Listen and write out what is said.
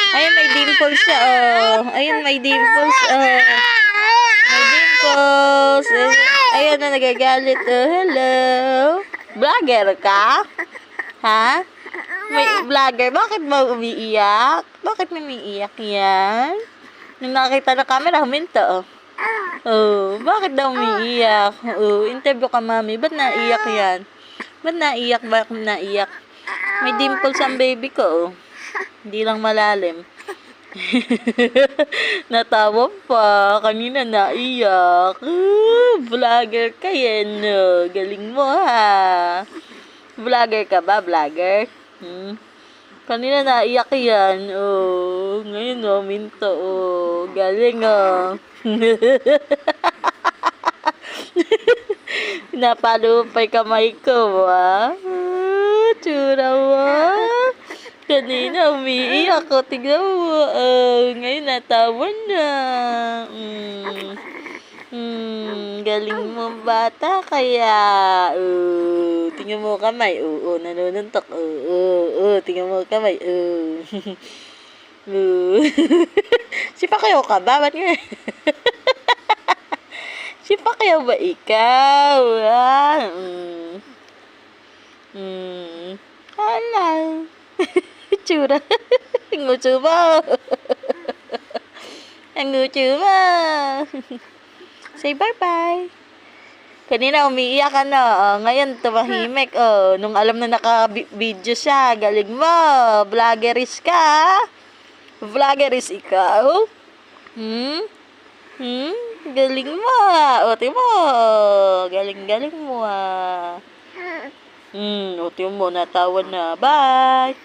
Ayun, may dimples siya, oh. Ayun, may dimples, oh. May dimples. Ayun na, nagagalit, oh. Hello. Vlogger ka? Ha? May vlogger. Bakit ba umiiyak? Bakit umiiyak yan? Nung nakita na camera, huminto, oh. Oh, bakit daw umiiyak? Oh, interview ka, mami. Ba't naiyak yan? Ba't naiyak? Bakit naiyak? May dimples ang baby ko, oh. Hindi lang malalim. Natawa pa. Kanina naiyak. Vlogger ka yan, no? Galing mo, ha? Vlogger ka ba? Vlogger? Kanina naiyak yan. Oh, ngayon, oh, minto, oh. Galing, oh. Napalupay kamay ko, ha? Tsura mo. Kanina umiiyak ko. Tignan mo. Ngayon natawa na. Galing mo bata kaya. Tingnan mo kamay. Nanununtok. Tingnan mo kamay. Si Pacquiao ka ba? Ba't nga? Si Pacquiao ba ikaw? Hala. Tsura. Nguso mo. Ang nguso mo. Say bye-bye. Kanina umiiyak ka na. Ngayon tumahimik. Nung alam na naka-video siya. Galing mo. Vloggeris ka. Vloggeris ikaw. Galing mo. Tingnan mo. Galing mo. Tingnan mo. Natawa na. Bye.